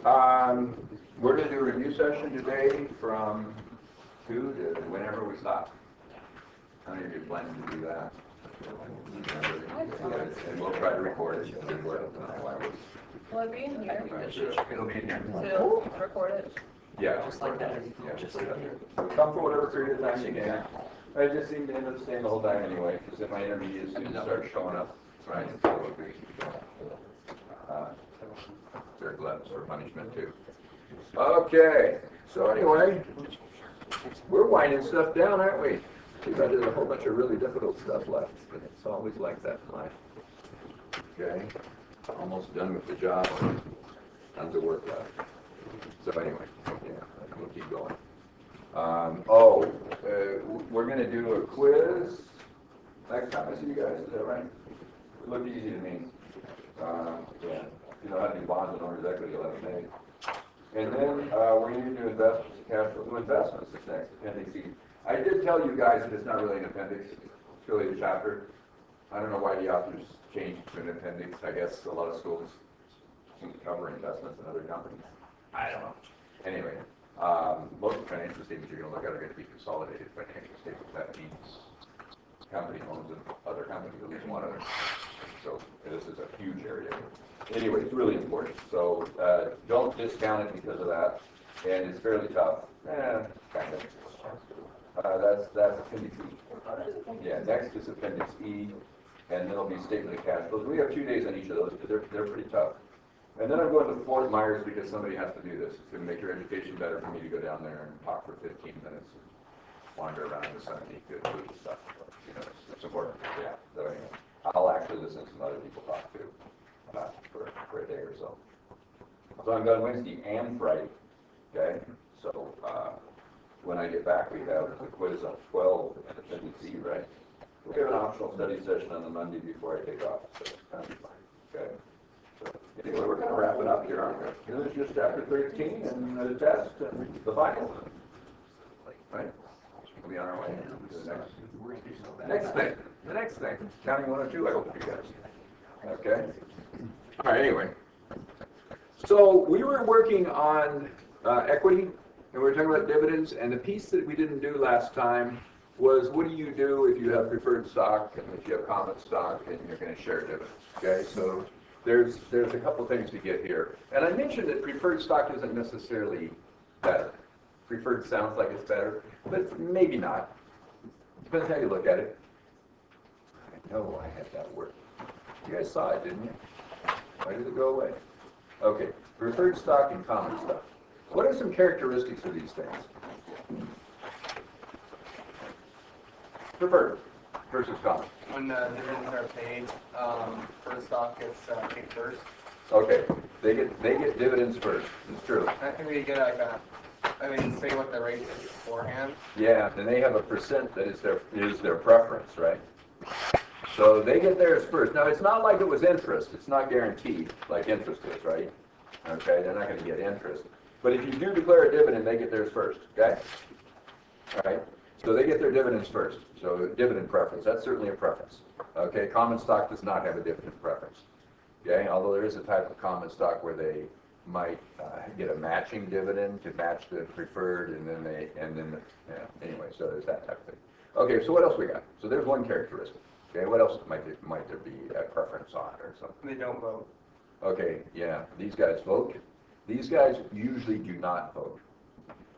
We're going to do a review session today from 2 to whenever we stop. How many of you planning to do that? And we'll try to record it. Will it be in here? It'll be in here. To record it? Yeah. Just like that? Yeah, just like that. So come for whatever period of time you can. I just seem to end up staying the whole time anyway, because if my intermediate students start showing up, right? They're gluttons for punishment too. Okay, so anyway, we're winding stuff down, aren't we? There's a whole bunch of really difficult stuff left, but it's always like that in life. Okay, almost done with the job, tons of work left. So anyway, yeah, we'll keep going. We're going to do a quiz next time I see you guys, is that right? It looked easy to me. Yeah. You know how to do bonds and owners' equity, you'll have it made. And then we're going to do investments, cash flow investments is next, appendix E. I did tell you guys that it's not really an appendix, it's really a chapter. I don't know why the authors changed to an appendix. I guess a lot of schools seem to cover investments in other companies. I don't know. Anyway, most of the financial statements you're going to look at are going to be consolidated financial statements. That means company owns other companies, at least one of them. So this is a huge area. Anyway, it's really important. So don't discount it because of that. And it's fairly tough. Kind of. That's appendix E. Yeah, next is appendix E, and then it'll be statement of cash flows. We have 2 days on each of those because they're pretty tough. And then I'm going to Fort Myers because somebody has to do this. It's going to make your education better for me to go down there and talk for 15 minutes, wander around the sun and eat good food and stuff. You know, it's important. Yeah. So anyway, I'll actually listen to some other people talk too for a day or so. So I'm going Wednesday and Friday. Okay. So when I get back, we have the quiz on 12 and appendix E, right? We have an optional study session on the Monday before I take off. So it's kind of fun. Okay. So anyway, we're going to wrap it up here, aren't we? This is just chapter 13 and the test and the final. Right? We'll be on our way to the next thing. The next thing. Counting 1 or 2, I hope you guys. Okay? All right, anyway. So we were working on equity, and we were talking about dividends, and the piece that we didn't do last time was what do you do if you have preferred stock and if you have common stock and you're going to share dividends, okay? So there's a couple things to get here. And I mentioned that preferred stock isn't necessarily better. Preferred sounds like it's better, but maybe not. Depends how you look at it. I know I had that word. You guys saw it, didn't you? Why did it go away? Okay, preferred stock and common stock. What are some characteristics of these things? Preferred versus common. When dividends are paid, for the stock gets paid first. Okay, they get dividends first. It's true. I think we get say what the rate is beforehand. Yeah, and they have a percent that is their preference, right? So they get theirs first. Now it's not like it was interest. It's not guaranteed like interest is, right? Okay, they're not going to get interest. But if you do declare a dividend, they get theirs first. Okay. All right. So they get their dividends first. So dividend preference, that's certainly a preference. Okay, common stock does not have a dividend preference. Okay, although there is a type of common stock where they might get a matching dividend to match the preferred, and then anyway, so there's that type of thing. Okay, so what else we got? So there's one characteristic. Okay, what else might there be a preference on or something? They don't vote. Okay, yeah, these guys vote. These guys usually do not vote.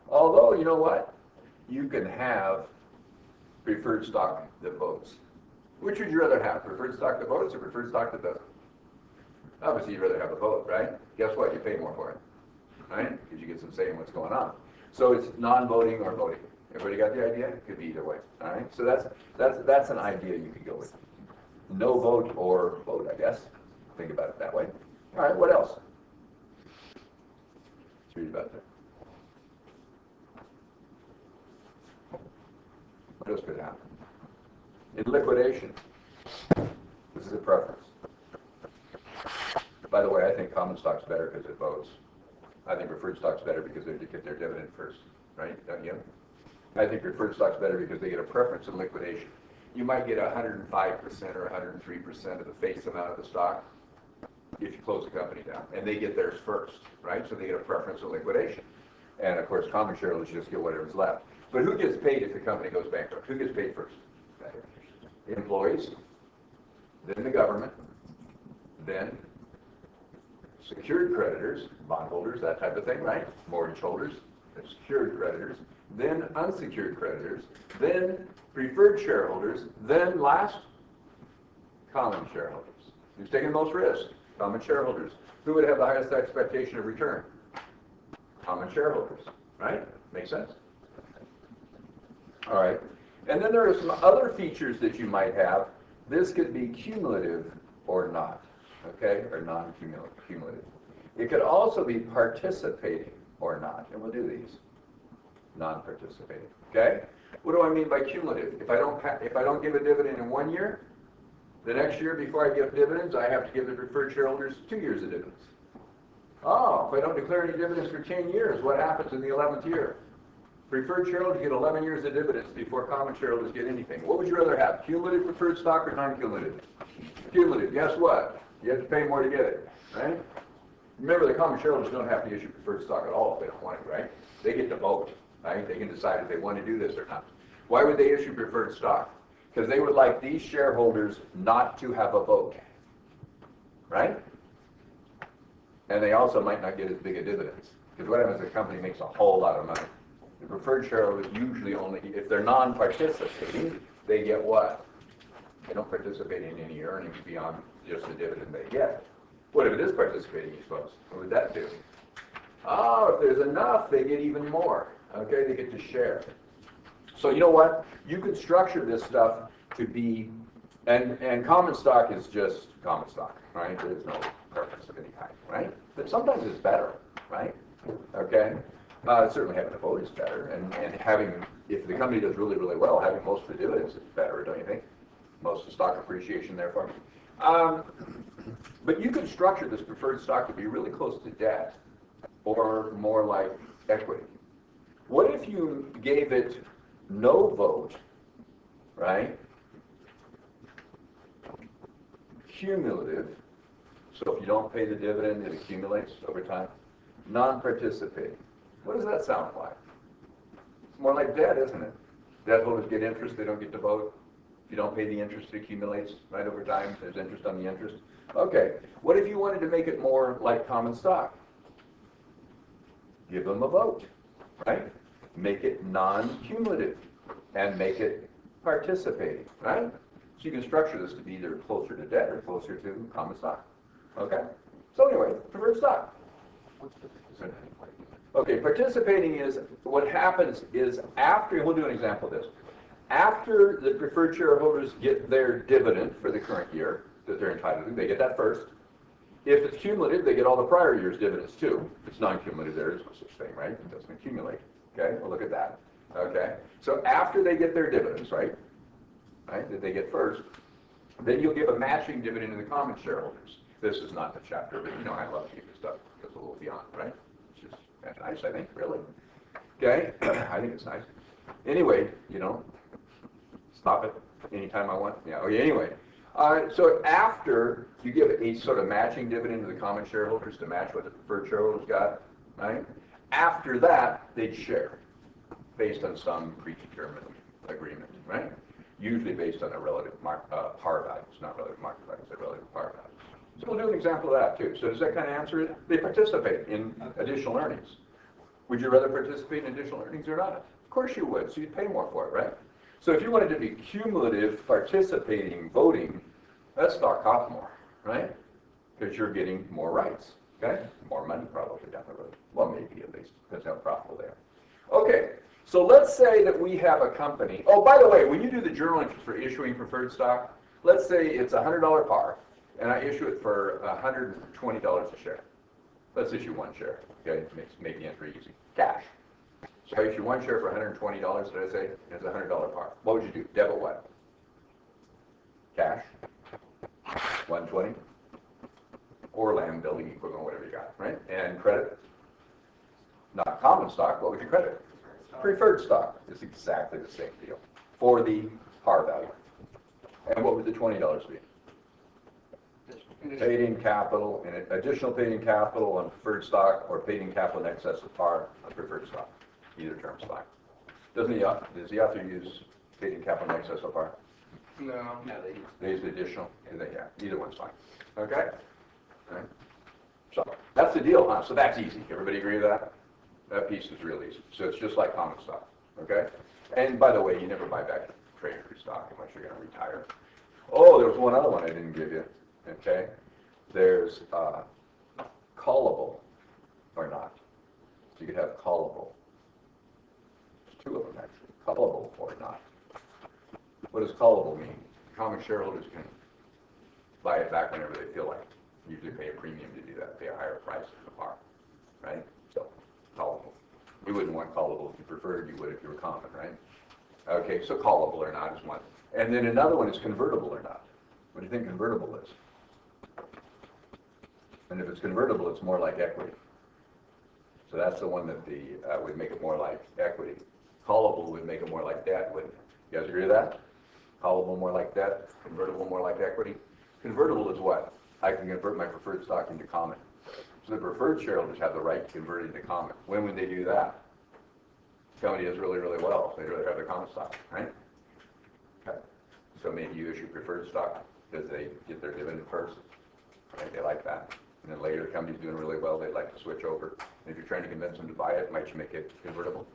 Although, you know what? You can have preferred stock that votes. Which would you rather have, preferred stock that votes or preferred stock that doesn't? Obviously, you'd rather have a vote, right? Guess what? You pay more for it, right? Because you get some say in what's going on. So it's non-voting or voting. Everybody got the idea? It could be either way, all right? So that's an idea you could go with. No vote or vote, I guess. Think about it that way. All right, what else? Let's read about that. What else could happen? In liquidation, this is a preference. By the way, I think common stock's better because it votes. I think preferred stock's better because they get their dividend first, right? Don't you? I think preferred stock's better because they get a preference in liquidation. You might get 105% or 103% of the face amount of the stock, if you close the company down, and they get theirs first, right? So they get a preference of liquidation. And of course, common shareholders just get whatever's left. But who gets paid if the company goes bankrupt? Who gets paid first? Employees, then the government, then secured creditors, bondholders, that type of thing, right? Mortgage holders, secured creditors, then unsecured creditors, then preferred shareholders, then last, common shareholders. Who's taking the most risk? Common shareholders. Who would have the highest expectation of return? Common shareholders, right? Makes sense? All right. And then there are some other features that you might have. This could be cumulative or not, okay, or non-cumulative. It could also be participating or not, and we'll do these. Non-participating, okay? What do I mean by cumulative? If I don't give a dividend in 1 year, the next year before I give dividends, I have to give the preferred shareholders 2 years of dividends. Oh, if I don't declare any dividends for 10 years, what happens in the 11th year? Preferred shareholders get 11 years of dividends before common shareholders get anything. What would you rather have, cumulative preferred stock or non-cumulative? Cumulative. Guess what? You have to pay more to get it, right? Remember, the common shareholders don't have to issue preferred stock at all if they don't want it, right? They get to vote, right? They can decide if they want to do this or not. Why would they issue preferred stock? Because they would like these shareholders not to have a vote, right? And they also might not get as big a dividends. Because what happens if the company makes a whole lot of money? The preferred shareholders usually only, if they're non-participating, they get what? They don't participate in any earnings beyond just the dividend they get. What if it is participating, you suppose? What would that do? Oh, if there's enough, they get even more. Okay, they get to share. So you know what? You could structure this stuff to be, and common stock is just common stock, right? There's no preference of any kind, right? But sometimes it's better, right? Okay? Certainly having a vote is better, and having, if the company does really, really well, having most of the dividends is better, don't you think? Most of the stock appreciation, therefore. But you could structure this preferred stock to be really close to debt, or more like equity. What if you gave it no vote, right? Cumulative, so if you don't pay the dividend, it accumulates over time. Non-participating. What does that sound like? It's more like debt, isn't it? Debt holders get interest, they don't get to vote. If you don't pay the interest, it accumulates right over time. There's interest on the interest. Okay, what if you wanted to make it more like common stock? Give them a vote, right? Make it non-cumulative and make it participating, right? So you can structure this to be either closer to debt or closer to common stock. Okay? So anyway, preferred stock. Okay, participating is, what happens is after, we'll do an example of this. After the preferred shareholders get their dividend for the current year that they're entitled to, they get that first. If it's cumulative, they get all the prior year's dividends too. If it's non-cumulative, there is no such thing, right? It doesn't accumulate. Okay, well look at that. Okay, so after they get their dividends, right, that they get first, then you'll give a matching dividend to the common shareholders. This is not the chapter, but you know I love to keep this stuff because a little beyond, right? It's just nice, I think, really. Okay, I think it's nice. Anyway, you know, stop it anytime I want. Yeah. Okay. Anyway, so after you give a sort of matching dividend to the common shareholders to match what the preferred shareholders got, right? After that, they'd share based on some predetermined agreement, right? Usually based on a relative par value. It's not relative market value, it's a relative par value. So we'll do an example of that too. So does that kind of answer it? They participate in additional earnings. Would you rather participate in additional earnings or not? Of course you would, so you'd pay more for it, right? So if you wanted to be cumulative, participating, voting, that stock costs more, right? Because you're getting more rights, okay? More money probably down the road. Well, maybe at least, depends how profitable they are. Okay, so let's say that we have a company. Oh, by the way, when you do the journal entries for issuing preferred stock, let's say it's $100 par, and I issue it for $120 a share. Let's issue one share, okay? Make the entry easy. Cash. So I issue one share for $120, did I say? It's $100 par. What would you do? Debit what? Cash. 120. Or land building equivalent, whatever you got, right? And credit? Not common stock, what would you credit? Preferred stock. It's exactly the same deal for the par value. And what would the $20 be? Paid-in capital, and additional paid-in capital on preferred stock, or paid-in capital in excess of par on preferred stock. Either term's fine. Does the author use paid-in capital in excess of par? No. They use the additional, and they, yeah, either one's fine. Okay? All right. So that's the deal, huh? So that's easy. Everybody agree with that? That piece is real easy. So it's just like common stock. Okay? And by the way, you never buy back treasury stock unless you're going to retire. Oh, there was one other one I didn't give you. Okay? There's callable or not. So you could have callable. There's two of them actually. Callable or not. What does callable mean? Common shareholders can buy it back whenever they feel like it. Usually pay a premium to do that, pay a higher price than the par, right? So, callable. You wouldn't want callable if you preferred, you would if you were common, right? Okay, so callable or not is one. And then another one is convertible or not. What do you think convertible is? And if it's convertible, it's more like equity. So that's the one that would make it more like equity. Callable would make it more like debt, wouldn't it? You guys agree with that? Callable more like debt, convertible more like equity. Convertible is what? I can convert my preferred stock into common. So the preferred shareholders have the right to convert it into common. When would they do that? The company does really, really well. They'd rather have their common stock, right? Okay. So maybe you issue preferred stock because they get their dividend first. Right? They like that. And then later the company's doing really well, they'd like to switch over. And if you're trying to convince them to buy it, might you make it convertible?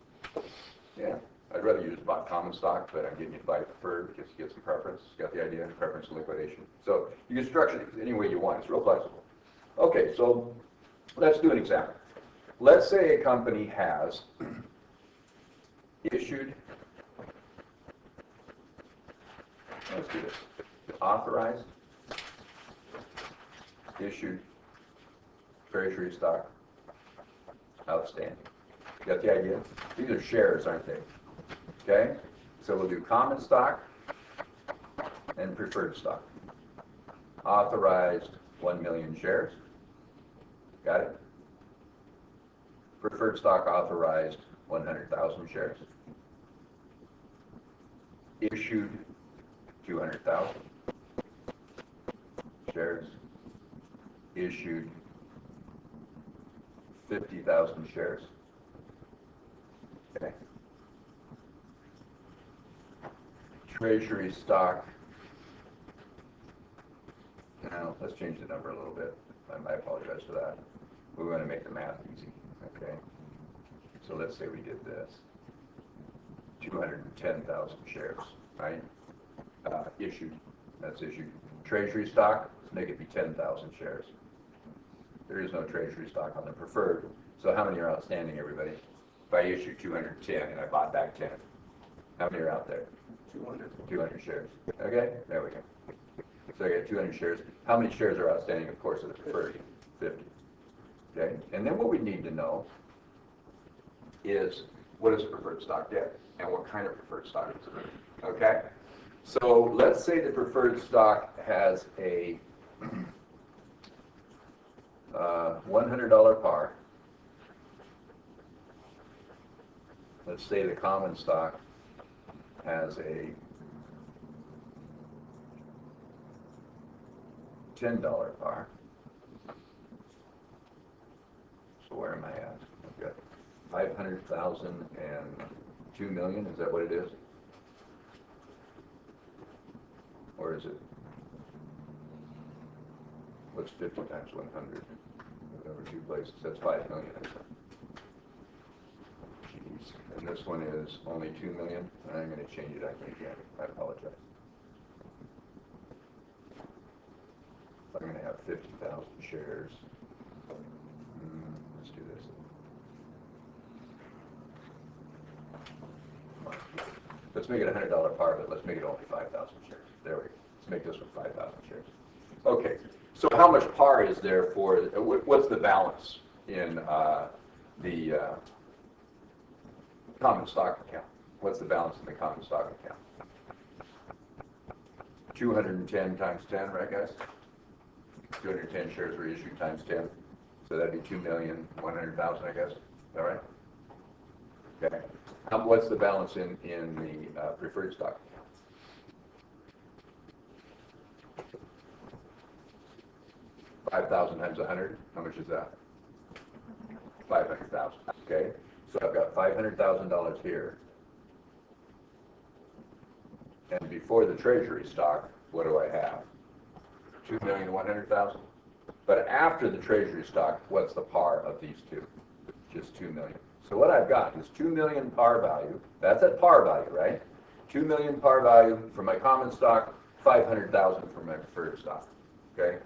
Yeah. I'd rather use common stock, but I'm getting you to buy preferred because you get some preference. Got the idea? Preference and liquidation. So you can structure it any way you want. It's real flexible. Okay, so let's do an example. Let's say a company has issued, let's do this, authorized, issued treasury stock, outstanding. Got the idea? These are shares, aren't they? Okay, so we'll do common stock and preferred stock. Authorized 1 million shares. Got it? Preferred stock authorized 100,000 shares. Issued 200,000 shares. Issued 50,000 shares. Okay. Treasury stock. Now, let's change the number a little bit. I apologize for that. We want to make the math easy, okay? So let's say we did this. 210,000 shares, right? Issued, that's issued. Treasury stock, let's make it be 10,000 shares. There is no treasury stock on the preferred. So how many are outstanding, everybody? If I issue 210 and I bought back 10, how many are out there? 200 shares. Okay, there we go. So I got 200 shares. How many shares are outstanding, of course, of the preferred? 50. Okay, and then what we need to know is what does preferred stock get and what kind of preferred stock is it? Okay, so let's say the preferred stock has a $100 par. Let's say the common stock has a $10 par. So where am I at? I've got 500,000 and 2 million. Is that what it is? Or is it? What's 50 times 100? Over two places. That's 5 million. Jeez. And this one is only 2 million. I'm going to change it again. I apologize. I'm going to have 50,000 shares. Let's do this. Let's make it a $100 par, but let's make it only 5,000 shares. There we go. Let's make this one 5,000 shares. Okay. So how much par is there for? What's the balance in the common stock account? What's the balance in the common stock account? 210 times 10, right, guys? 210 shares were issued times 10. So that'd be 2,100,000, I guess. All right? Okay. What's the balance in the preferred stock account? 5,000 times 100, how much is that? 500,000, okay? So I've got $500,000 here. And before the treasury stock, what do I have? 2,100,000. But after the treasury stock, what's the par of these two? Just 2 million. So what I've got is 2 million par value. That's at par value, right? 2 million par value for my common stock, 500,000 for my preferred stock. Okay?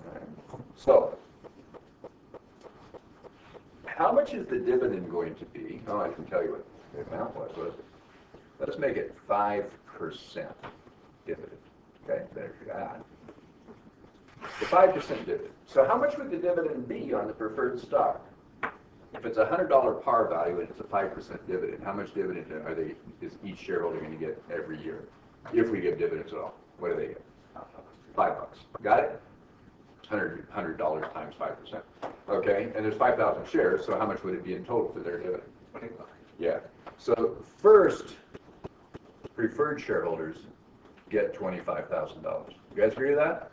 All right. So, how much is the dividend going to be? Oh, I can tell you what the amount was. Let's make it 5% dividend. Okay, there's that. The 5% dividend. So how much would the dividend be on the preferred stock? If it's a $100 par value and it's a 5% dividend, how much dividend is each shareholder going to get every year? If we give dividends at all, what do they get? $5. Got it? $100 times 5%. Okay, and there's 5,000 shares, so how much would it be in total for their dividend? 25. Yeah. So first, preferred shareholders get $25,000. You guys agree with that?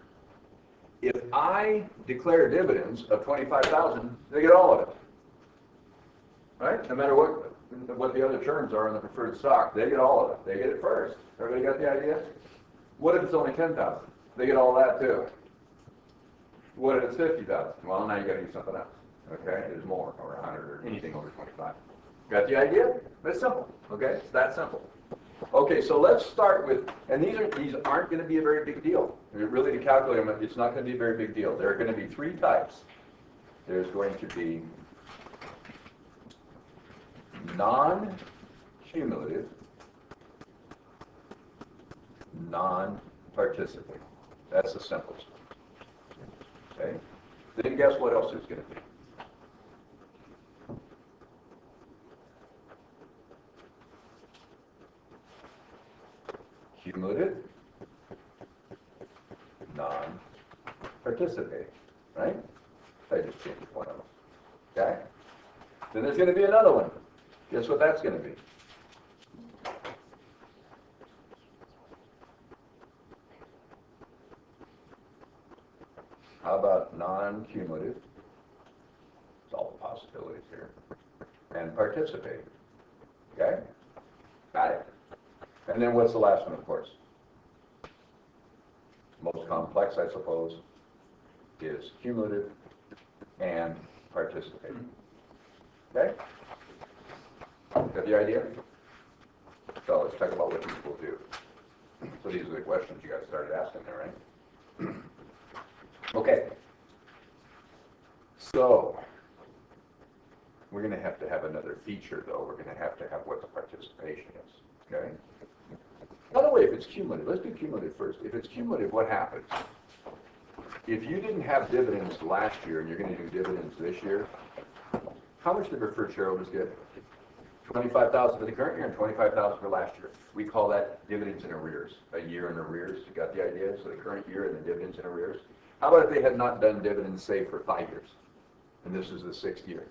If I declare dividends of $25,000, they get all of it. Right? No matter what the other terms are in the preferred stock, they get all of it. They get it first. Everybody got the idea? What if it's only $10,000? They get all that too. What if it's $50,000? Well, now you got to do something else. Okay, there's more, or 100, or anything over 25. Got the idea? But it's simple. Okay, it's that simple. Okay, so let's start with, and these aren't going to be a very big deal. Really, to calculate them, it's not going to be a very big deal. There are going to be three types. There's going to be non-cumulative, non-participating. That's the simplest. Okay? Then guess what else it's going to be? Cumulative, non-participating, right? I just changed one of them. Okay? Then there's going to be another one. Guess what that's going to be? How about non-cumulative? It's all the possibilities here. And participating. Okay? Got it. And then what's the last one, of course? Most complex, I suppose, is cumulative and participating. Okay? Got the idea? So let's talk about what these will do. So these are the questions you guys started asking there, right? Okay. So we're going to have another feature, though. We're going to have what the participation is. Okay? By the way, if it's cumulative, let's do cumulative first. If it's cumulative, what happens? If you didn't have dividends last year and you're going to do dividends this year, how much do preferred shareholders get? $25,000 for the current year and $25,000 for last year. We call that dividends in arrears, a year in arrears. You got the idea? So the current year and the dividends in arrears. How about if they had not done dividends, say, for 5 years, and this is the 6th year?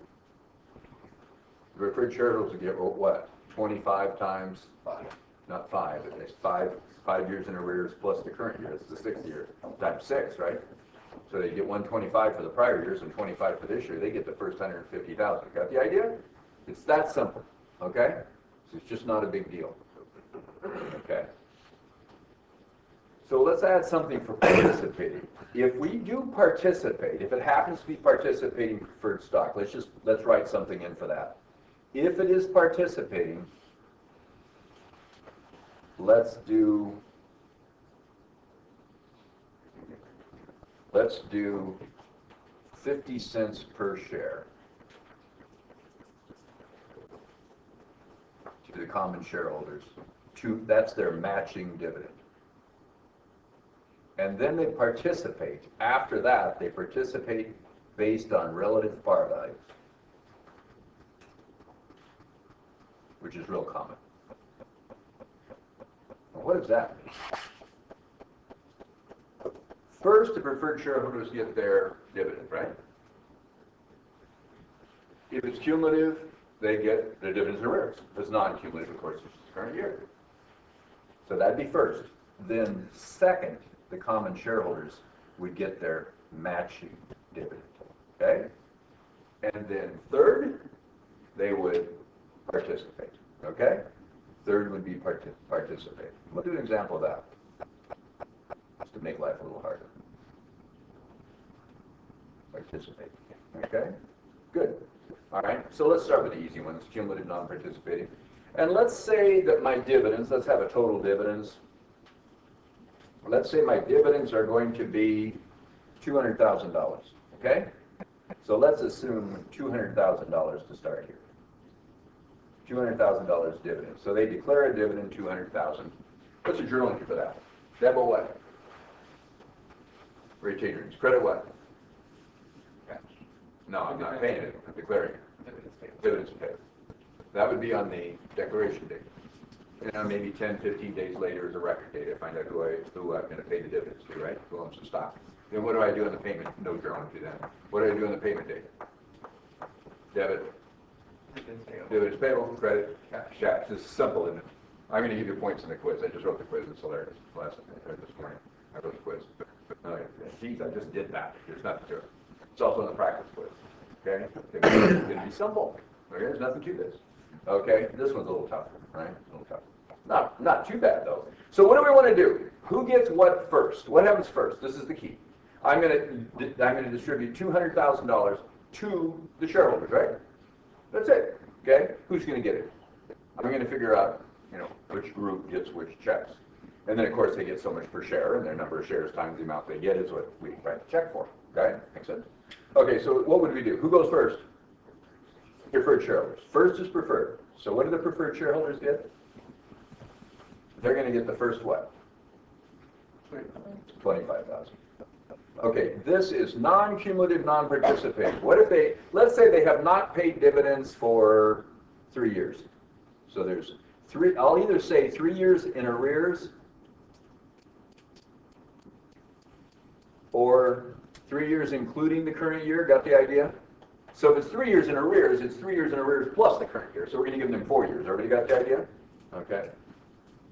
The preferred shareholders would get what? 25 times 5. Not 5, but it's 5 years in arrears plus the current year. It's the 6th year times 6, right? So they get 125 for the prior years and 25 for this year. They get the first 150,000. Got the idea? It's that simple. Okay? So it's just not a big deal. Okay. So let's add something for participating. If we do participate, if it happens to be participating preferred stock, let's write something in for that. If it is participating, let's do 50 cents per share to the common shareholders. That's their matching dividend. And then they participate. After that, they participate based on relative par values, which is real common. What does that mean? First, the preferred shareholders get their dividend, right? If it's cumulative, they get their dividends in arrears. If it's non-cumulative, of course, it's the current year. So that'd be first. Then second, the common shareholders would get their matching dividend, okay? And then third, they would participate, okay? Third would be participate. Let's do an example of that, just to make life a little harder. Participate, okay? Good. All right, so let's start with the easy ones, cumulative non-participating. And let's say that my dividends, let's have a total dividends. Let's say my dividends are going to be $200,000, okay? So let's assume $200,000 to start here. $200,000 dividend. So they declare a dividend, $200,000. What's your journal entry for that? Debit what? Retained earnings. Credit what? Cash. No, I'm not paying it. I'm declaring it. Dividends paid. Dividends paid. That would be on the declaration date. Maybe 10, 15 days later is a record date. I find out who I'm going to pay the dividends to, right? Who owns the stock. Then what do I do on the payment? No journal entry then. What do I do on the payment date? Debit. Dividends payable. Dividends payable, credit, cash. This is simple, isn't it? I'm going to give you points in the quiz. I just wrote the quiz. It's hilarious. This morning, I wrote the quiz. Geez, I just did that. There's nothing to it. It's also in the practice quiz. Okay? It's going to be simple. Okay? There's nothing to this. Okay? This one's a little tougher, right? A little tougher. Not too bad, though. So what do we want to do? Who gets what first? What happens first? This is the key. I'm going to distribute $200,000 to the shareholders, right? That's it. Okay? Who's going to get it? I'm going to figure out, which group gets which checks. And then, of course, they get so much per share, and their number of shares times the amount they get is what we write the check for. Okay? Makes sense? Okay, so what would we do? Who goes first? Preferred shareholders. First is preferred. So what do the preferred shareholders get? They're going to get the first what? $25,000. Okay, this is non-cumulative, non-participating. What if let's say they have not paid dividends for 3 years. So there's I'll either say 3 years in arrears or 3 years including the current year. Got the idea? So if it's 3 years in arrears, it's 3 years in arrears plus the current year. So we're going to give them 4 years. Everybody got the idea? Okay.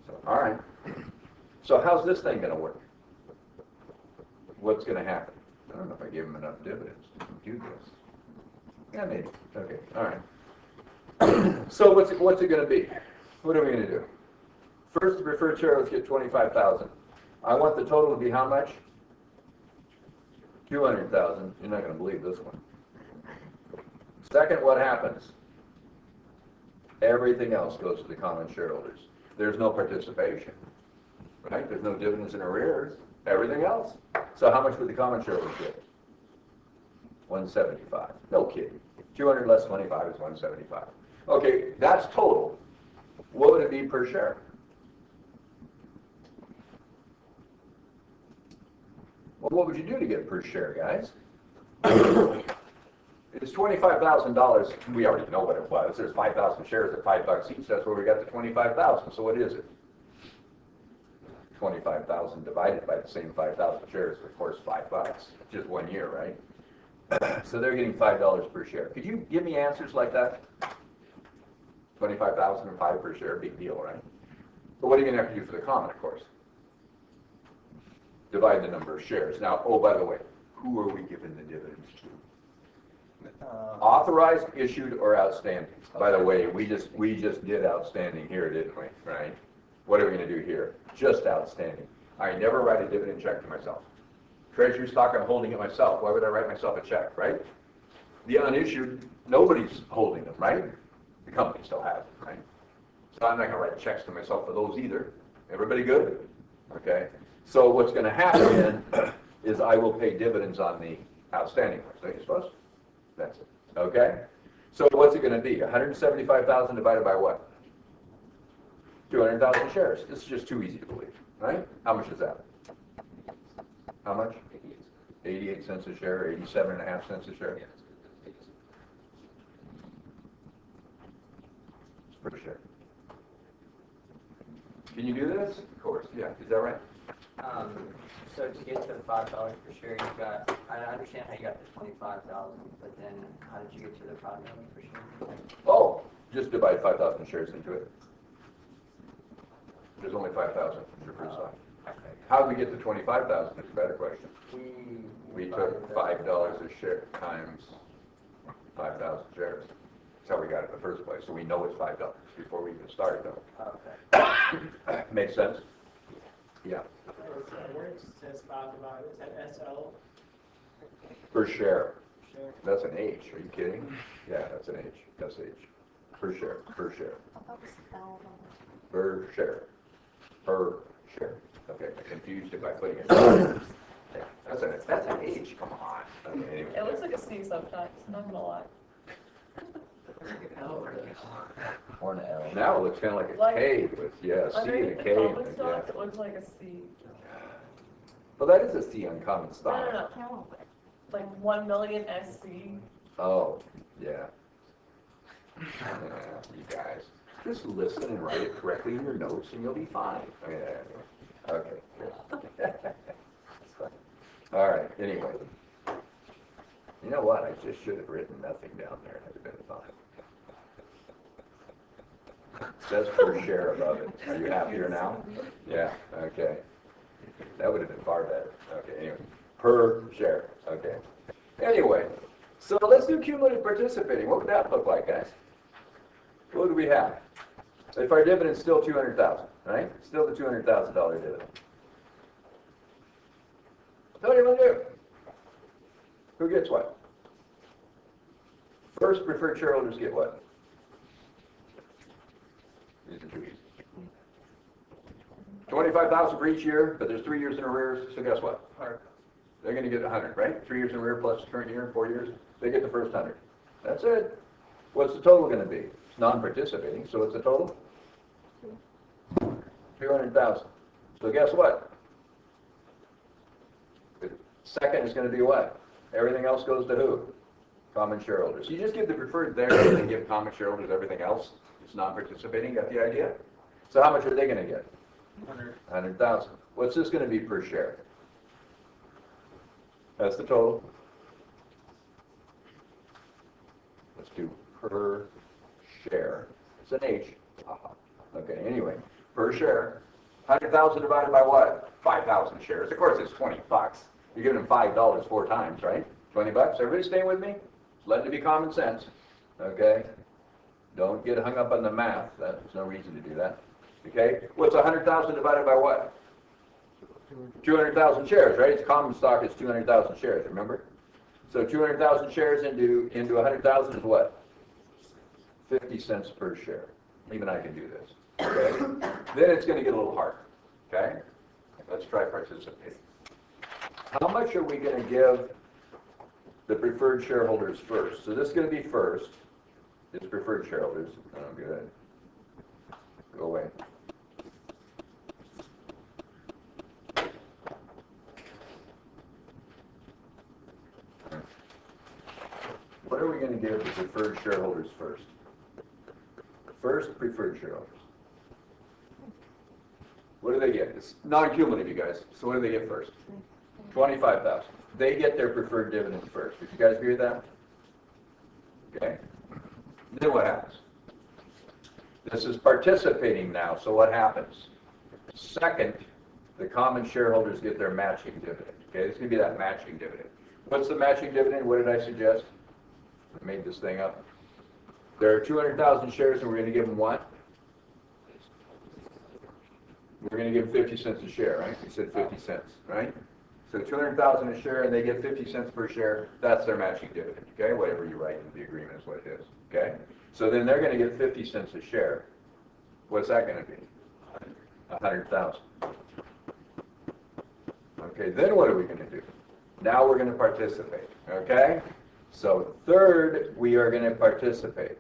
So, all right. So how's this thing going to work? What's going to happen? I don't know if I give them enough dividends to do this. Yeah, maybe. Okay. All right. So what's it going to be? What are we going to do? First, the preferred shareholders get $25,000. I want the total to be how much? $200,000. You're not going to believe this one. Second, what happens? Everything else goes to the common shareholders. There's no participation, right? There's no dividends in arrears. Everything else. So how much would the common shareholders get? 175. No kidding. 200 less 25 is 175. Okay, that's total. What would it be per share? Well, what would you do to get per share, guys? It's $25,000. We already know what it was. There's 5,000 shares at $5 each. That's where we got the 25,000. So what is it? 25,000 divided by the same 5,000 shares. Of course, $5. Just 1 year, right? So they're getting $5 per share. Could you give me answers like that? 25,000 and 5 per share, big deal, right? But what are you going to have to do for the common, of course? Divide the number of shares. Now, oh, by the way, who are we giving the dividends to? Authorized, issued, or outstanding. By the way, we just did outstanding here, didn't we? Right? What are we going to do here? Just outstanding. I never write a dividend check to myself. Treasury stock, I'm holding it myself. Why would I write myself a check, right? The unissued, nobody's holding them, right? The company still has them, right? So I'm not going to write checks to myself for those either. Everybody good? Okay. So what's going to happen then is I will pay dividends on the outstanding ones, don't you suppose? That's it. Okay? So what's it going to be? 175,000 divided by what? 200,000 shares. This is just too easy to believe, right? How much is that? How much? 88 cents a share, 87.5 cents a share. Per share. Can you do this? Of course, yeah. Is that right? So to get to the $5 per share, you got, I understand how you got the 25,000, but then how did you get to the $5 per share? Oh, just divide 5,000 shares into it. There's only 5,000 in your first stock. How did we get to 25,000 is a better question. We took $5 a share times 5,000 shares. That's how we got it in the first place. So we know it's $5 before we even started though. Okay. Makes sense? Yeah. Where it says 5 divided, is that SL? Per share. Sure. That's an H. Are you kidding? Yeah, that's an H. That's H. Per share. Per share. Per share. Per share. Okay, I confused it by putting it. Yeah, that's an H. Come on. Okay, anyway. It looks like a C sometimes, not gonna lie. Or an L. Now it looks kind of like a Like, K with, yeah, a C and Underneath a the K. common and- stock, yeah. it looks like a C. Well, that is a C on common No, stock. no, no. Like 1 million SC. Oh, yeah. Yeah, you guys, just listen and write it correctly in your notes and you'll be fine. Yeah, okay, good. All right, anyway. You know what, I just should have written nothing down there, it would have been fine. It says per share above it. Are you happier now? Yeah, okay. That would have been far better. Okay, anyway, per share, okay. Anyway, so let's do cumulative participating. What would that look like, guys? What do we have? If our dividend's still $200,000, right? Still the $200,000 dividend. So what do you want to do? Who gets what? First, preferred shareholders get what? These are too easy. 25,000 for each year, but there's 3 years in arrears, so guess what? They're going to get 100, right? 3 years in arrears plus the current year, 4 years, they get the first 100. That's it. What's the total going to be? It's non-participating, so what's the total? 200,000. So guess what? The second is going to be what? Everything else goes to who? Common shareholders. You just give the preferred there and then give common shareholders everything else. It's non-participating. Got the idea? So how much are they going to get? 100,000. What's this going to be per share? That's the total. Let's do per share. It's an H. Okay, anyway, per share. 100,000 divided by what? 5,000 shares. Of course, it's 20 bucks. You're giving them $5 4 times, right? 20 bucks. Everybody stay with me? Let it be common sense. Okay? Don't get hung up on the math. There's no reason to do that. Okay? What's 100,000 divided by what? 200,000 shares, right? It's common stock is 200,000 shares, remember? So 200,000 shares into 100,000 is what? 50 cents per share. Even I can do this. Okay? Then it's going to get a little harder. Okay? Let's try participating. How much are we going to give the preferred shareholders first? So this is going to be first. It's preferred shareholders. Oh, good. Go away. What are we going to give the preferred shareholders first? First, preferred shareholders. What do they get? It's non-cumulative, you guys. So what do they get first? 25,000. They get their preferred dividends first. Did you guys agree with that? Okay. Then what happens? This is participating now, so what happens? Second, the common shareholders get their matching dividend. Okay, it's going to be that matching dividend. What's the matching dividend? What did I suggest? I made this thing up. There are 200,000 shares, and we're going to give them what? We're going to give 50 cents a share, right? We said 50 cents, right? So 200,000 a share, and they get 50 cents per share. That's their matching dividend, okay? Whatever you write in the agreement is what it is, okay? So then they're going to get 50 cents a share. What's that going to be? 100,000. Okay, then what are we going to do? Now we're going to participate, okay? So third, we are going to participate,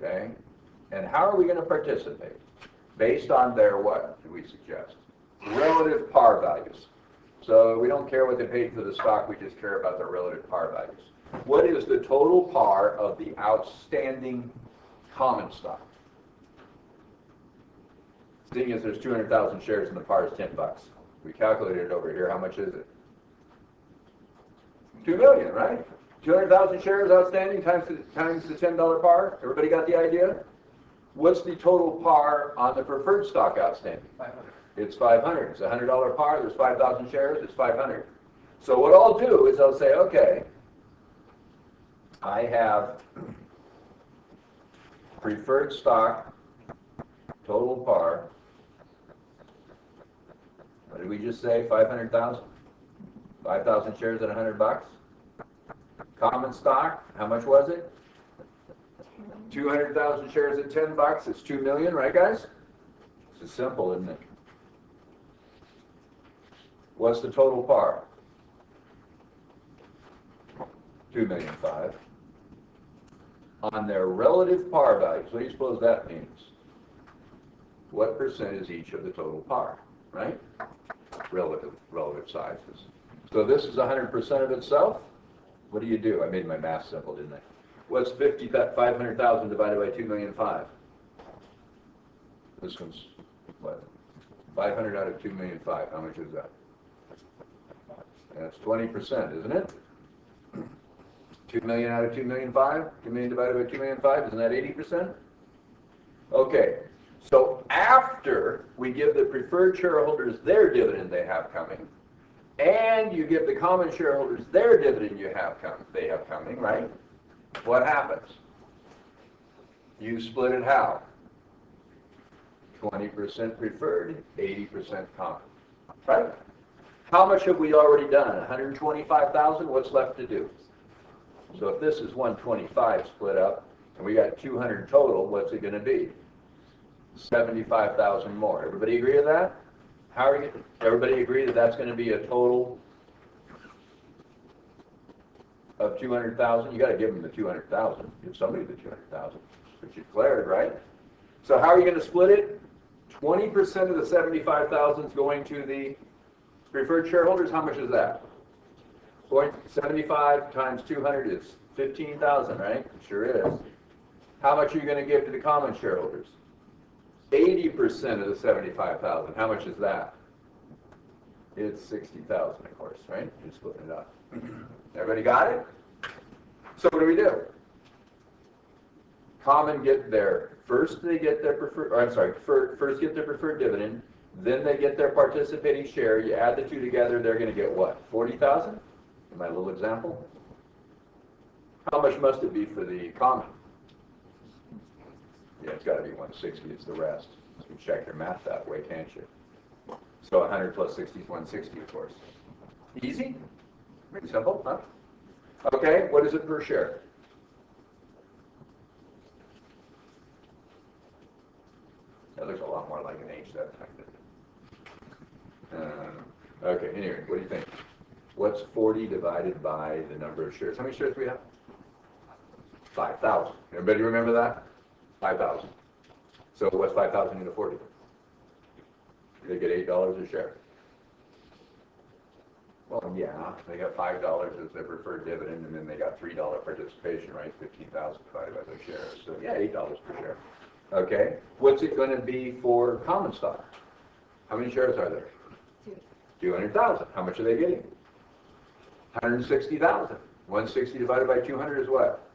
okay? And how are we going to participate? Based on their what, do we suggest? Relative par values. So we don't care what they paid for the stock, we just care about the relative par values. What is the total par of the outstanding common stock? Seeing as there's 200,000 shares and the par is 10 bucks. We calculated it over here, how much is it? 2 million, right? 200,000 shares outstanding times the $10 par. Everybody got the idea? What's the total par on the preferred stock outstanding? 500. It's 500. It's a $100 par. There's 5,000 shares. It's 500. So what I'll do is I'll say, okay, I have preferred stock, total par. What did we just say? 500,000? 5,000 shares at $100. Common stock, how much was it? 200,000 shares at $10. It's 2 million, right, guys? This is simple, isn't it? What's the total par? 2,000,005. On their relative par values, what do you suppose that means? What percent is each of the total par, right? Relative sizes. So this is 100% of itself. What do you do? I made my math simple, didn't I? What's 500,000 divided by 2,000,005? This one's what? 500 out of 2,000,005. How much is that? That's 20%, isn't it? 2 million out of 2,000,005. 2 million divided by 2,000,005. Isn't that 80%? Okay. So after we give the preferred shareholders their dividend they have coming, and you give the common shareholders their dividend they have coming, right? What happens? You split it how? 20% preferred, 80% common, right? How much have we already done? 125,000. What's left to do? So if this is 125 split up, and we got 200 total, what's it going to be? 75,000 more. Everybody agree with that? How are you? Everybody agree that that's going to be a total of 200,000? You got to give them the 200,000. Give somebody the 200,000. But you declared, right? So how are you going to split it? 20% of the 75,000 is going to the preferred shareholders. How much is that? 0.75 times 200 is 15,000, right? It sure is. How much are you going to give to the common shareholders? 80% of the 75,000. How much is that? It's 60,000, of course, right? You're splitting it up. Everybody got it? So what do we do? Common get their, first they get their preferred, or I'm sorry, first get their preferred dividend, then they get their participating share. You add the two together, they're going to get what? 40,000? In my little example? How much must it be for the common? Yeah, it's got to be 160. It's the rest. You can check your math that way, can't you? So 100 plus 60 is 160, of course. Easy? Pretty simple, huh? Okay, what is it per share? That looks a lot more like an H that time. Okay, anyway, what do you think? What's 40 divided by the number of shares? How many shares do we have? 5,000. Everybody remember that? 5,000. So what's 5,000 into 40? They get $8 a share. Well, yeah, they got $5 as their preferred dividend, and then they got $3 participation, right? 15,000 divided by their shares. So yeah, $8 per share. Okay. What's it going to be for common stock? How many shares are there? 200,000. How much are they getting? 160,000. 160 divided by 200 is what?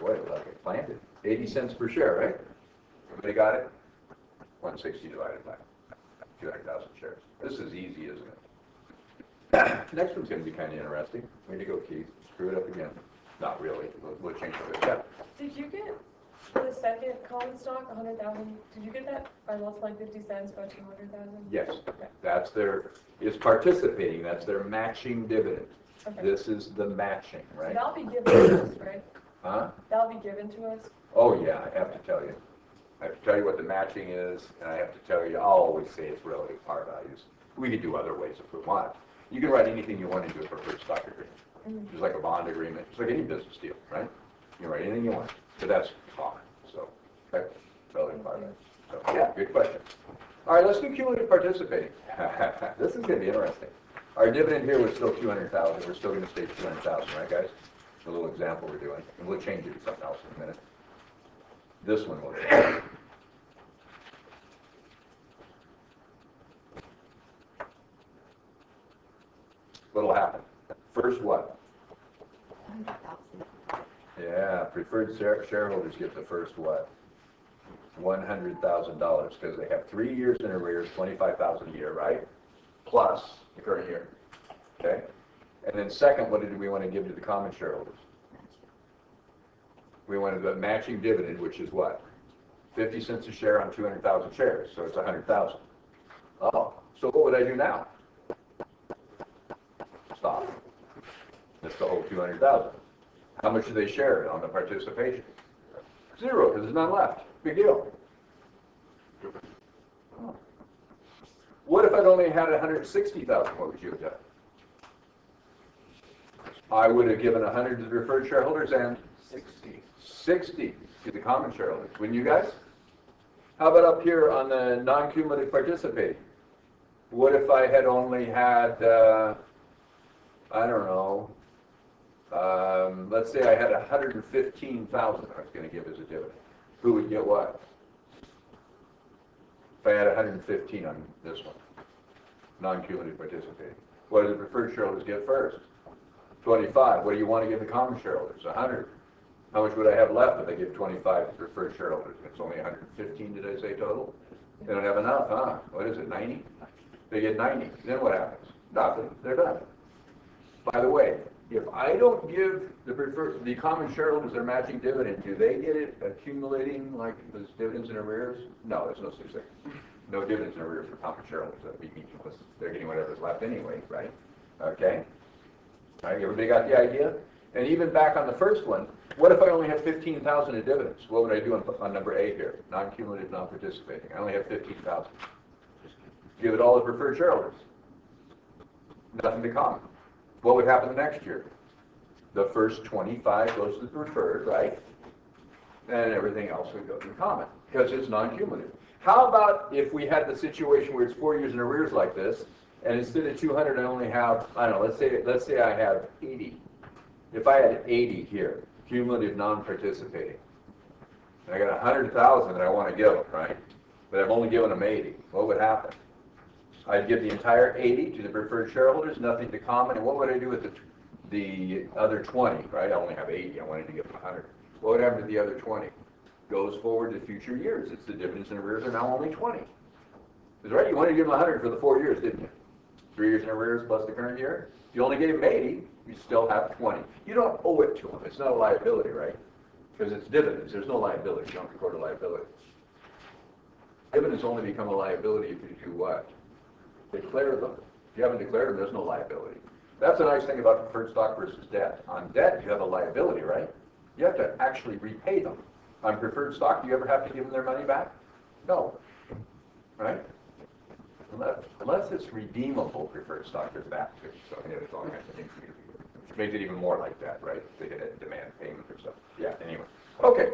Boy, like I planned it. 80 cents per share, right? Everybody got it? 160 divided by 200,000 shares. This is easy, isn't it? Next one's going to be kind of interesting. Way to go, Keith. Screw it up again. Not really. We'll change it. Yeah. Did you get the second common stock, 100,000? Did you get that by multiplying 50 cents by 200,000? Yes. Okay. That's their, is participating. That's their matching dividend. Okay. This is the matching, right? So that'll be given to us, right? Huh? That'll be given to us? Oh, yeah, I have to tell you. I have to tell you what the matching is, and I have to tell you, I'll always say it's relative par values. We could do other ways if we want. You can write anything you want into a preferred stock agreement. Mm-hmm. Just like a bond agreement, just like any business deal, right? You can write anything you want, but that's common, so, okay, relative par values. So, yeah, good question. All right, let's do cumulative participating. This is going to be interesting. Our dividend here was still 200,000. We're still going to stay 200,000, right, guys? A little example we're doing, and we'll change it to something else in a minute. This one will change. What'll happen? First what? 100,000. Yeah, preferred shareholders get the first what? $100,000 because they have 3 years in arrears, $25,000 a year, right? Plus the current year, okay? And then second, what did we want to give to the common shareholders? We wanted a matching dividend, which is what? 50 cents a share on 200,000 shares, so it's 100,000. Oh, so what would I do now? Stop. That's the whole 200,000. How much do they share on the participation? 0, because there's none left. Big deal. What if I'd only had 160,000? What would you have done? I would have given 100 to the preferred shareholders and 60 to the common shareholders. Wouldn't you guys? How about up here on the non-cumulative participating? What if I had only had, I don't know, let's say I had 115,000 I was going to give as a dividend. Who would get what? If I had 115 on this one, non-cumulative participating. What do the preferred shareholders get first? 25. What do you want to give the common shareholders? 100. How much would I have left if I give 25 to preferred shareholders? It's only 115, did I say total? They don't have enough, huh? What is it, 90? They get 90. Then what happens? Nothing. They're done. By the way, if I don't give the common shareholders their matching dividend, do they get it accumulating like those dividends in arrears? No, there's no such thing. No dividends in arrears for common shareholders. That'd be meaningless. They're getting whatever's left anyway, right? Okay? All right, everybody got the idea? And even back on the first one, what if I only have 15,000 in dividends? What would I do on number A here? Non-cumulative, non-participating. I only have 15,000. Give it all to preferred shareholders. Nothing to common. What would happen the next year? The first 25 goes to the preferred, right? And everything else would go to the common because it's non-cumulative. How about if we had the situation where it's 4 years in arrears like this, and instead of 200, I only have, I don't know, let's say I have 80. If I had 80 here, cumulative non-participating, and I got 100,000 that I want to give them, right? But I've only given them 80. What would happen? I'd give the entire 80 to the preferred shareholders, nothing to common, and what would I do with the other 20, right? I only have 80, I wanted to give them 100. What would happen to the other 20? Goes forward to future years. It's the dividends and arrears are now only 20. Is right? You wanted to give them 100 for the 4 years, didn't you? 3 years in arrears plus the current year. If you only gave them 80, you still have 20. You don't owe it to them. It's not a liability, right? Because it's dividends. There's no liability. You don't record a liability. Dividends only become a liability if you do what? Declare them. If you haven't declared them, there's no liability. That's a nice thing about preferred stock versus debt. On debt, you have a liability, right? You have to actually repay them. On preferred stock, do you ever have to give them their money back? No. Right? Unless it's redeemable preferred stock, there's that too. So yeah, there's all kinds of things you can do, which makes it even more like that, right? They get a demand payment or stuff. Yeah, anyway. Okay.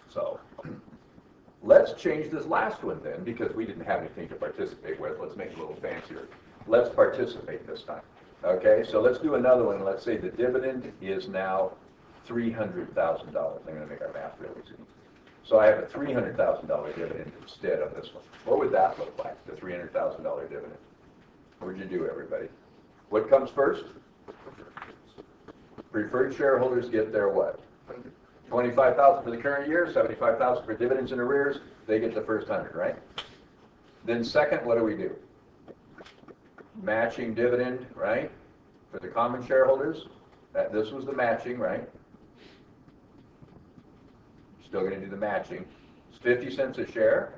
So let's change this last one then, because we didn't have anything to participate with. Let's make it a little fancier. Let's participate this time. Okay, so let's do another one. Let's say the dividend is now $300,000. I'm going to make our math really easy. So I have a $300,000 dividend instead of this one. What would that look like, the $300,000 dividend? What would you do, everybody? What comes first? Preferred shareholders get their what? $25,000 for the current year, $75,000 for dividends and arrears. They get the first 100, right? Then second, what do we do? Matching dividend, right? For the common shareholders. This was the matching, right? Still going to do the matching. It's 50 cents a share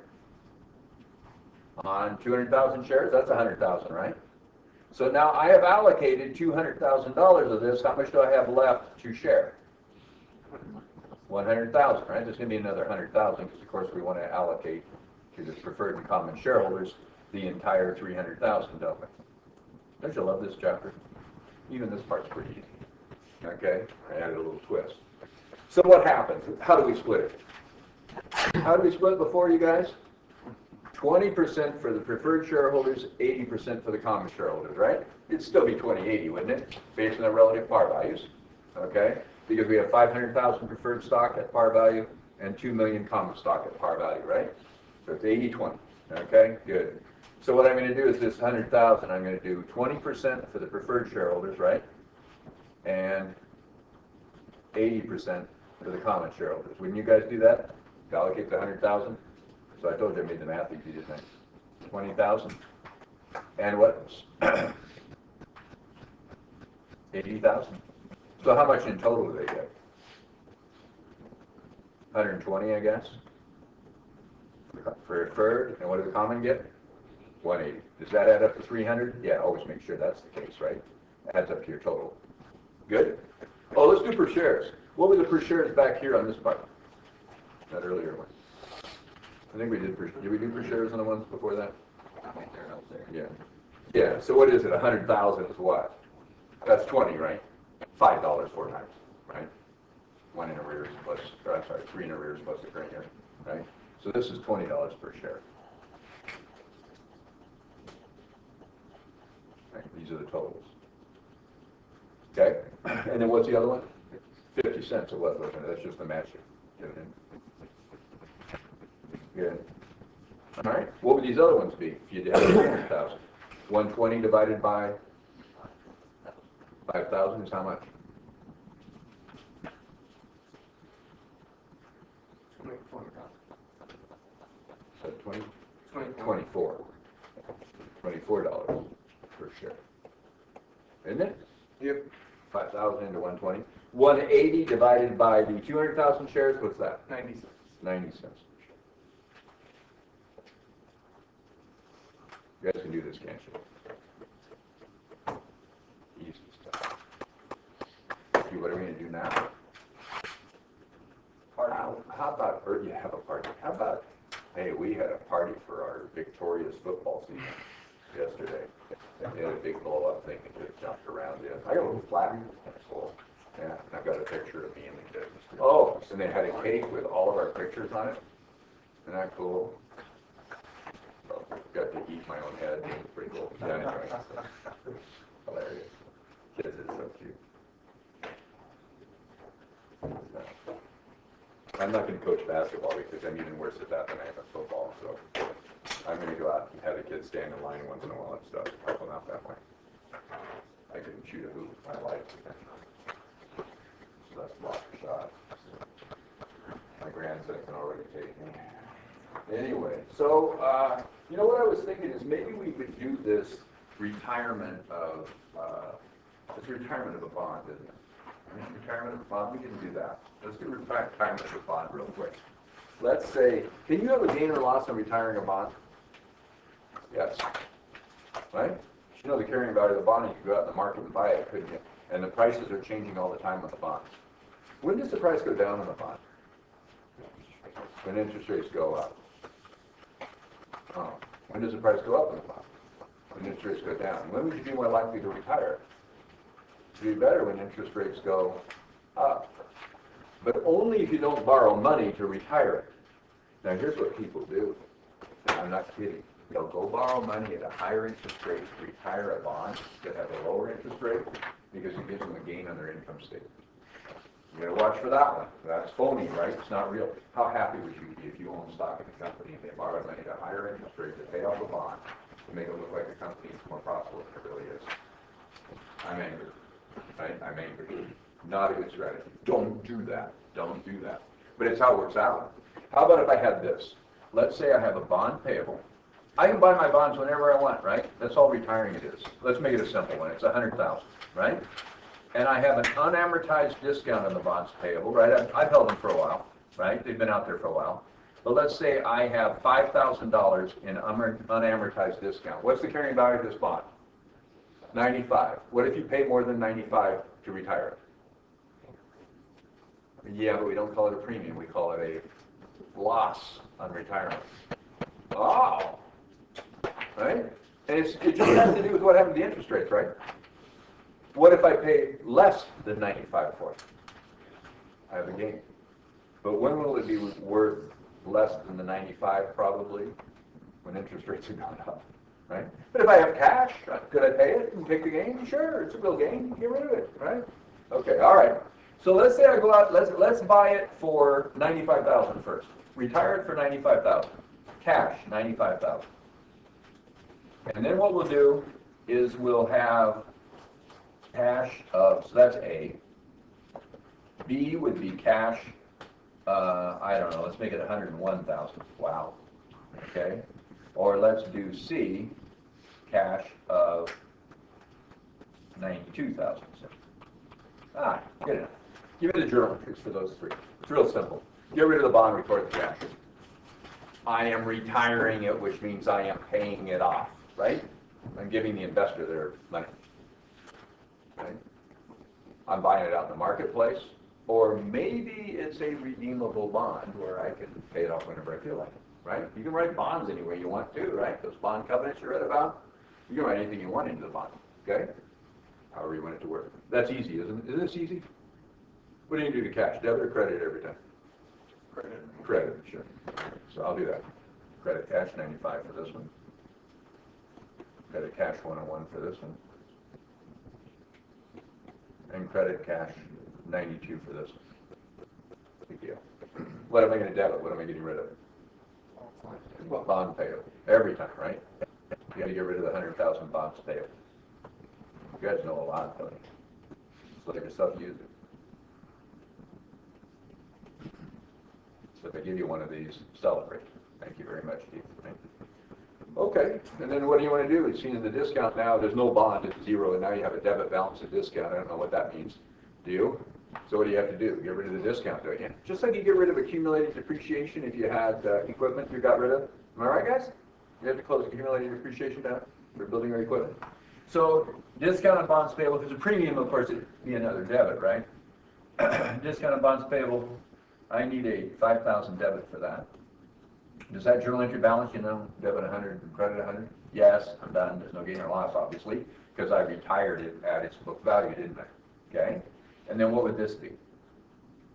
on 200,000 shares. That's 100,000, right? So now I have allocated $200,000 of this. How much do I have left to share? 100,000, right? There's going to be another 100,000 because, of course, we want to allocate to the preferred and common shareholders the entire 300,000, don't we? Don't you love this chapter? Even this part's pretty easy. Okay? I added a little twist. So what happens? How do we split it? How do we split it before, you guys? 20% for the preferred shareholders, 80% for the common shareholders, right? It'd still be 20-80, wouldn't it? Based on the relative par values. Okay? Because we have 500,000 preferred stock at par value and 2 million common stock at par value, right? So it's 80-20. Okay? Good. So what I'm going to do is this 100,000, I'm going to do 20% for the preferred shareholders, right? And 80% for the common shareholders. Wouldn't you guys do that? to allocate the 100,000. So I told you I made the math easy, didn't I? 20,000. And what? 80,000. So how much in total do they get? 120, I guess, for a third. And what does the common get? 180. Does that add up to 300? Yeah, always make sure that's the case, right? Adds up to your total. Good? Oh, let's do per shares. What were the per shares back here on this part? That earlier one. I think we did we do per shares on the ones before that? Yeah. Yeah, so what is it? 100,000 is what? That's 20, right? $5 four times, right? 1 in arrears plus, or I'm sorry, 3 in arrears plus the current year, right? So this is $20 per share. Right, these are the totals. Okay, and then what's the other one? 50 cents or what? That's just the matching. Good. All right. What would these other ones be if you had 100,000? 120 divided by 5,000 is how much? 20? 24. $24 per share. Isn't it? Yep. 5,000 into 120. 180 divided by the 200,000 shares, what's that? 90 cents. 90 cents. You guys can do this, can't you? Easy stuff. Okay, what are we going to do now? How about, or you have a party. How about, hey, we had a party for our victorious football season yesterday. And we had a big blow-up thing that just jumped around in. I got a little flag. That's cool. Yeah, and I've got a picture of me and the kids. Oh, and they had a cake with all of our pictures on it. Isn't that cool? So, got to eat my own head. It was pretty cool. Yeah, anyway. Hilarious. Kids are so cute. I'm not going to coach basketball because I'm even worse at that than I am at football. So I'm going to go out and have the kids stand in line once in a while and stuff. Help them out that way. I can shoot a hoop if I like. So that's block a shot. My grandson can already take me. Anyway, so you know what I was thinking is maybe we would do this retirement of it's retirement of a bond, isn't it? Retirement of a bond, we can do that. Let's do retirement of a bond real quick. Let's say, can you have a gain or loss on retiring a bond? Yes. Right? You know the carrying value of the bond, you could go out in the market and buy it, couldn't you? And the prices are changing all the time on the bonds. When does the price go down on the bond? When interest rates go up. Oh. When does the price go up on the bond? When interest rates go down. When would you be more likely to retire? It'd be better when interest rates go up. But only if you don't borrow money to retire it. Now here's what people do. I'm not kidding. They'll go borrow money at a higher interest rate to retire a bond that has a lower interest rate because it gives them a gain on their income statement. You gotta watch for that one. That's phony, right? It's not real. How happy would you be if you own stock in a company and they borrowed money at a higher interest rate to pay off a bond to make it look like the company is more profitable than it really is? I'm angry. Right? I'm angry. Not a good strategy. Don't do that. Don't do that. But it's how it works out. How about if I had this? Let's say I have a bond payable. I can buy my bonds whenever I want, right? That's all retiring it is. Let's make it a simple one. It's 100,000, right? And I have an unamortized discount on the bonds payable, right? I've held them for a while, right? They've been out there for a while. But let's say I have $5,000 in unamortized discount. What's the carrying value of this bond? 95. What if you pay more than 95 to retire it? Yeah, but we don't call it a premium. We call it a loss on retirement. Oh, right? And it just has to do with what happened to the interest rates, right? What if I pay less than 95 for it? I have a gain. But when will it be worth less than the 95 probably? When interest rates have gone up, right? But if I have cash, could I pay it and take the gain? Sure, it's a real gain. Get rid of it, right? Okay, all right. So let's say I go out, let's buy it for $95,000 first. Retire it for $95,000. Cash, $95,000. And then what we'll do is we'll have cash of, so that's A. B would be cash I don't know, let's make it 101,000, wow, okay? Or let's do C, cash of 92,000. Good enough. Give me the journal entries for those three. It's real simple. Get rid of the bond, record the cash. I am retiring it, which means I am paying it off, right? I'm giving the investor their money. Right? I'm buying it out in the marketplace, or maybe it's a redeemable bond where I can pay it off whenever I feel like it, right? You can write bonds any way you want to, right? Those bond covenants you read about, you can write anything you want into the bond, okay? However you want it to work. That's easy, isn't it? Is this easy? What do you do to cash? Debit or credit every time? Credit. Credit, sure. So I'll do that. Credit cash 95 for this one. Credit cash 101 for this one. And credit cash 92 for this one. Big deal. What am I going to debit? What am I getting rid of? Bond payable. Every time, right? You got to get rid of the 100,000 bonds payable. You guys know a lot, don't you? Just let yourself use it. So if I give you one of these, celebrate. Thank you very much, Keith. Thank you. Okay, and then what do you want to do? It's seen in the discount now, there's no bond, it's zero, and now you have a debit balance of discount. I don't know what that means. Do you? So what do you have to do? Get rid of the discount, don't you? Just like you get rid of accumulated depreciation if you had equipment you got rid of. Am I right, guys? You have to close accumulated depreciation down for building or equipment. So discount on bonds payable, because a premium, of course, it'd be another debit, right? Discount on bonds payable, I need a 5,000 debit for that. Does that journal entry balance, you know, debit 100 and credit 100? Yes, I'm done. There's no gain or loss, obviously, because I retired it at its book value, didn't I? Okay? And then what would this be?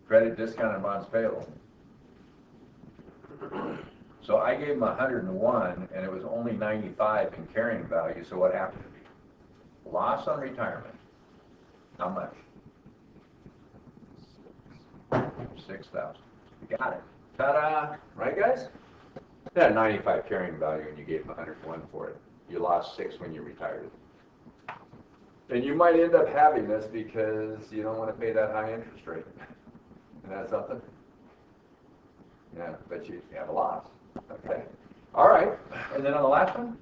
Credit, discount, and bonds payable. So I gave him 101, and it was only 95 in carrying value, so what happened to me? Loss on retirement. How much? 6,000. You got it. Ta-da! Right, guys? It had 95 carrying value, and you gave him 101 for it. You lost 6 when you retired it. And you might end up having this because you don't want to pay that high interest rate. Isn't that something? Yeah, but you have a loss. Okay. All right. And then on the last one?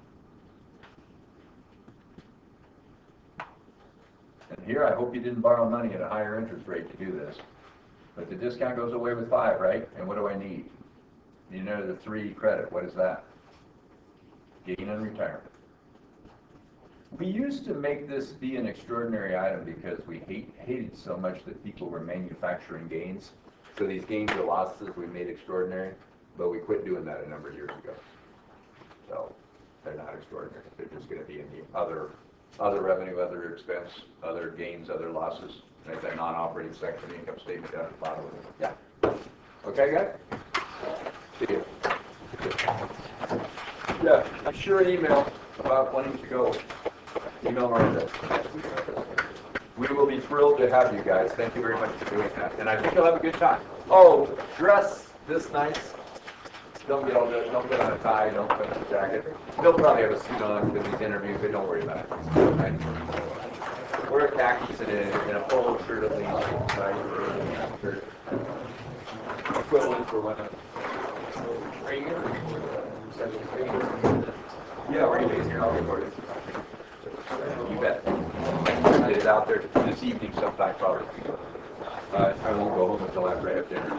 And here, I hope you didn't borrow money at a higher interest rate to do this. But the discount goes away with 5, right? And what do I need? You know the 3 credit. What is that? Gain on retirement. We used to make this be an extraordinary item because we hated so much that people were manufacturing gains. So these gains or losses we made extraordinary, but we quit doing that a number of years ago. So they're not extraordinary. They're just going to be in the other revenue, other expense, other gains, other losses. There's that non-operating section, income statement down at the bottom of it. Yeah. Okay, guys? See you. Yeah, I'm sure an email about wanting to go. Email Miranda. We will be thrilled to have you guys. Thank you very much for doing that. And I think you'll have a good time. Oh, dress this nice. Don't get on a tie, don't put on a jacket. They'll probably have a suit on for these interviews, but don't worry about it. Right? Wear a khakis and a polo shirt at least, right? Equivalent for women. Are you going to record Yeah, we're going to be here. I'll record it. You bet. Get it out there this evening sometime, probably. I won't go home until after I have dinner.